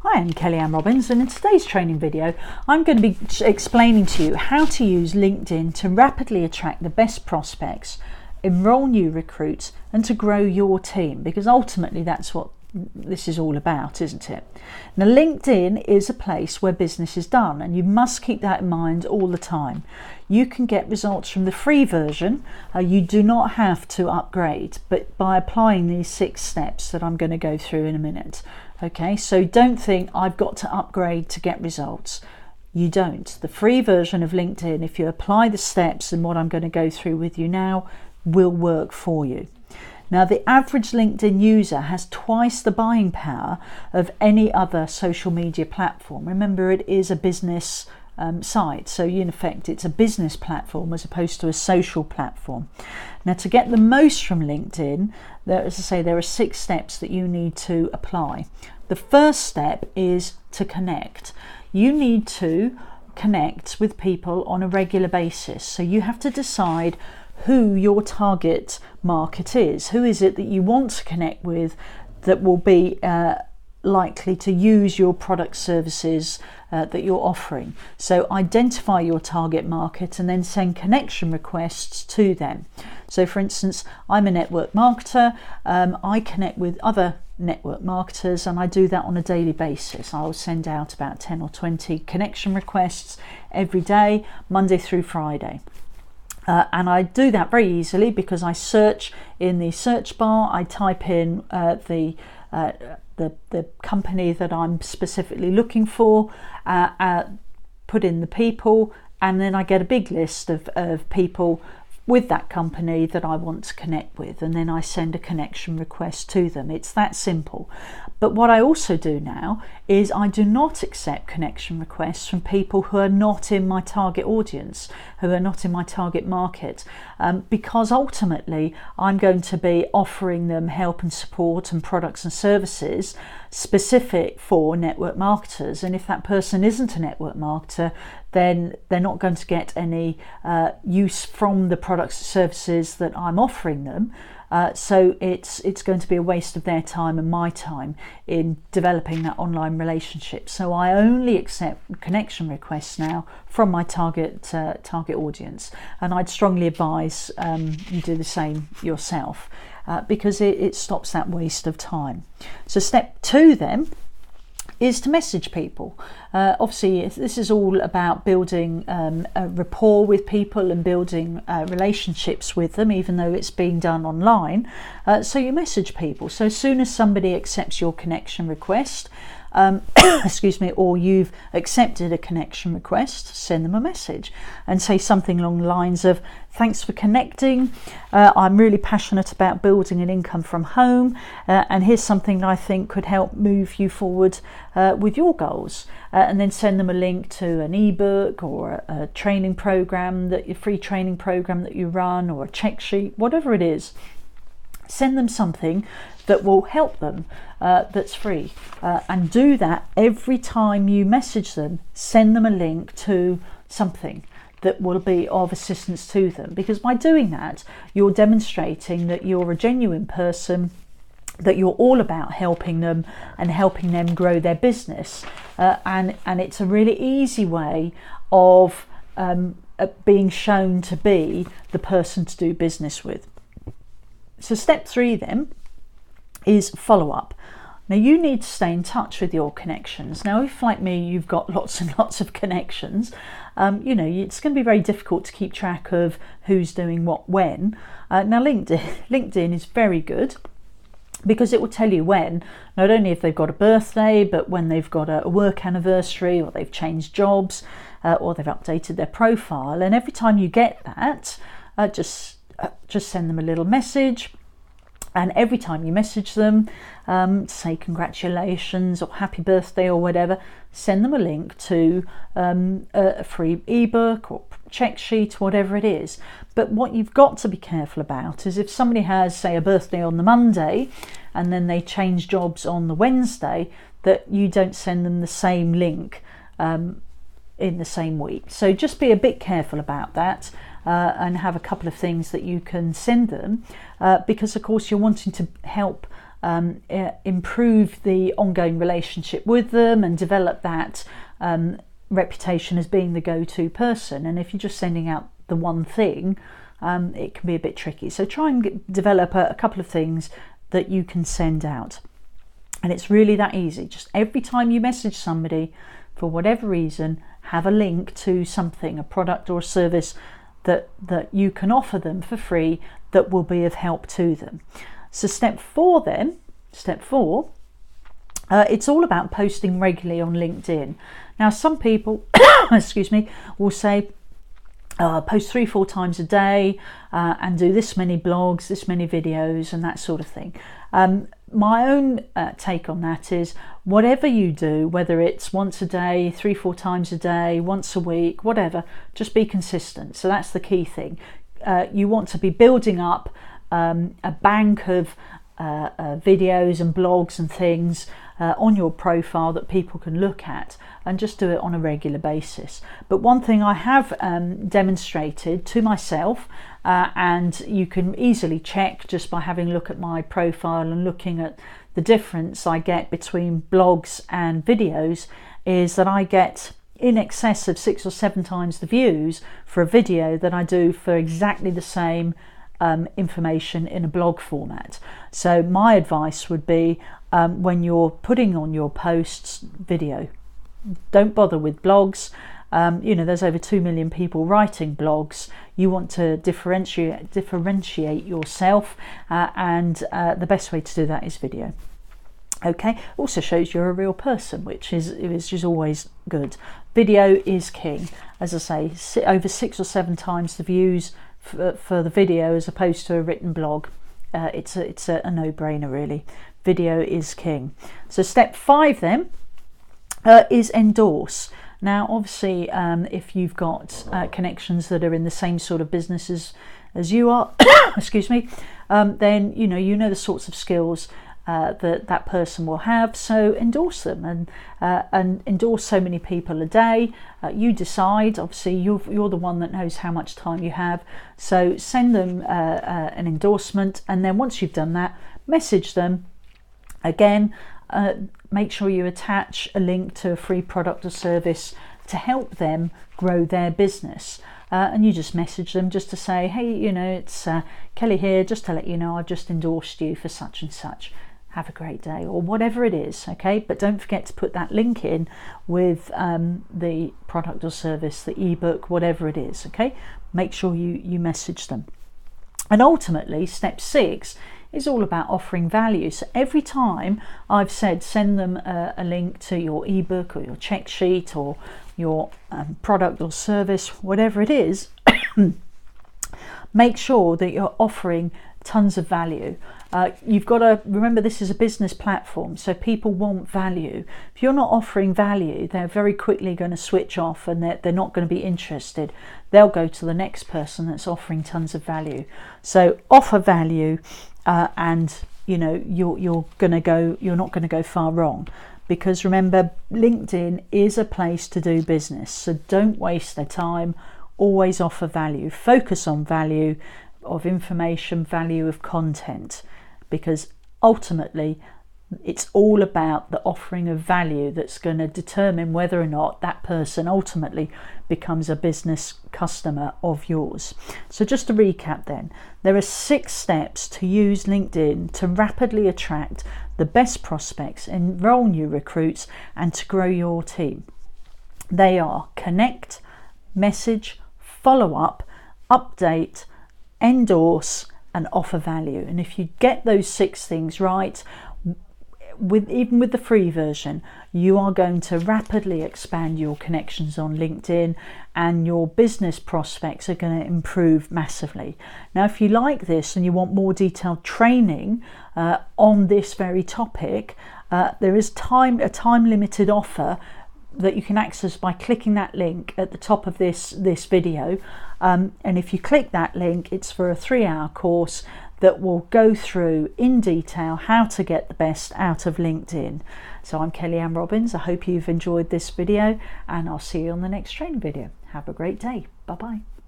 Hi, I'm Kellyanne Robbins, and in today's training video I'm going to be explaining to you how to use LinkedIn to rapidly attract the best prospects, enroll new recruits and to grow your team, because ultimately that's what this is all about, isn't it? Now, LinkedIn is a place where business is done, and you must keep that in mind all the time. You can get results from the free version. You do not have to upgrade, but by applying these 6 steps that I'm going to go through in a minute. Okay, so don't think I've got to upgrade to get results. You don't. The free version of LinkedIn, if you apply the steps and what I'm going to go through with you now, will work for you. Now, the average LinkedIn user has twice the buying power of any other social media platform. Remember, it is a business site, so in effect it's a business platform as opposed to a social platform. Now, to get the most from LinkedIn, as I say, there are 6 steps that you need to apply. The first step is to connect. You need to connect with people on a regular basis, so you have to decide who your target market is. Who is it that you want to connect with that will be likely to use your product services that you're offering? So identify your target market and then send connection requests to them. So for instance, I'm a network marketer. I connect with other network marketers, and I do that on a daily basis. I'll send out about 10 or 20 connection requests every day, Monday through Friday. And I do that very easily because I search in the search bar. I type in the company that I'm specifically looking for, put in the people, and then I get a big list of people with that company that I want to connect with, and then I send a connection request to them. It's that simple. But what I also do now is I do not accept connection requests from people who are not in my target audience, who are not in my target market, because ultimately I'm going to be offering them help and support and products and services specific for network marketers. And if that person isn't a network marketer, then they're not going to get any use from the products and services that I'm offering them. So it's going to be a waste of their time and my time in developing that online relationship. So I only accept connection requests now from my target audience, and I'd strongly advise you do the same yourself, because it stops that waste of time. So step 2 then is to message people. Obviously, this is all about building a rapport with people and building relationships with them, even though it's being done online. So you message people. So as soon as somebody accepts your connection request, excuse me, or you've accepted a connection request, send them a message and say something along the lines of, thanks for connecting. I'm really passionate about building an income from home, and here's something that I think could help move you forward with your goals. And then send them a link to an ebook or a training program, that your free training program that you run, or a check sheet, whatever it is. Send them something that will help them, that's free, and do that every time you message them. Send them a link to something that will be of assistance to them, because by doing that you're demonstrating that you're a genuine person, that you're all about helping them and helping them grow their business, and it's a really easy way of being shown to be the person to do business with. So step 3 then is follow up. Now, you need to stay in touch with your connections. Now, if like me you've got lots and lots of connections, it's going to be very difficult to keep track of who's doing what when. Now, LinkedIn is very good, because it will tell you when, not only if they've got a birthday, but when they've got a work anniversary, or they've changed jobs, or they've updated their profile. And every time you get that, just send them a little message. And every time you message them, say congratulations or happy birthday or whatever, send them a link to a free ebook or check sheet, whatever it is. But what you've got to be careful about is if somebody has, say, a birthday on the Monday and then they change jobs on the Wednesday, that you don't send them the same link in the same week. So just be a bit careful about that, and have a couple of things that you can send them, because of course you're wanting to help improve the ongoing relationship with them and develop that reputation as being the go-to person. And if you're just sending out the one thing, it can be a bit tricky. So try and develop a couple of things that you can send out. And it's really that easy. Just every time you message somebody, for whatever reason, have a link to something, a product or a service that you can offer them for free that will be of help to them. So step four, it's all about posting regularly on LinkedIn. Now, some people, excuse me, will say, post 3-4 times a day and do this many blogs, this many videos, and that sort of thing. My own take on that is, whatever you do, whether it's once a day, 3-4 times a day, once a week, whatever, just be consistent. So that's the key thing. You want to be building up a bank of videos and blogs and things on your profile that people can look at, and just do it on a regular basis. But one thing I have demonstrated to myself, and you can easily check just by having a look at my profile and looking at the difference I get between blogs and videos, is that I get in excess of 6 or 7 times the views for a video that I do for exactly the same information in a blog format. So my advice would be, when you're putting on your posts, video. Don't bother with blogs. There's over 2 million people writing blogs. You want to differentiate yourself, and the best way to do that is video. Okay, also shows you're a real person, which is always good. Video is king. As I say, over 6 or 7 times the views for the video as opposed to a written blog. It's a no-brainer, really. Video is king. So step 5 then is endorse. Now, obviously, if you've got connections that are in the same sort of businesses as you are, excuse me, then you know the sorts of skills that person will have. So endorse them, and endorse so many people a day. You decide. Obviously, you're the one that knows how much time you have. So send them an endorsement, and then once you've done that, message them again. Make sure you attach a link to a free product or service to help them grow their business. And you just message them just to say, hey, it's Kelly here, just to let you know I've just endorsed you for such and such. Have a great day, or whatever it is, okay? But don't forget to put that link in with the product or service, the ebook, whatever it is, okay? Make sure you message them. And ultimately, step 6 is all about offering value. So every time I've said send them a link to your ebook or your check sheet or your product or service, whatever it is, make sure that you're offering tons of value. You've got to remember, this is a business platform, so people want value. If you're not offering value, they're very quickly going to switch off, and they're not going to be interested. They'll go to the next person that's offering tons of value. So offer value, and you're not going to go far wrong. Because remember, LinkedIn is a place to do business, so don't waste their time. Always offer value. Focus on value of information, value of content, because ultimately it's all about the offering of value that's going to determine whether or not that person ultimately becomes a business customer of yours. So just to recap then, there are 6 steps to use LinkedIn to rapidly attract the best prospects, enroll new recruits, and to grow your team. They are connect, message, follow up, update, endorse, and offer value. And if you get those 6 things right, even with the free version, you are going to rapidly expand your connections on LinkedIn, and your business prospects are going to improve massively. Now, if you like this and you want more detailed training on this very topic, there is a time limited offer that you can access by clicking that link at the top of this video. And if you click that link, it's for a 3-hour course that will go through in detail how to get the best out of LinkedIn. So I'm Kelly Ann Robbins. I hope you've enjoyed this video, and I'll see you on the next training video. Have a great day. Bye bye.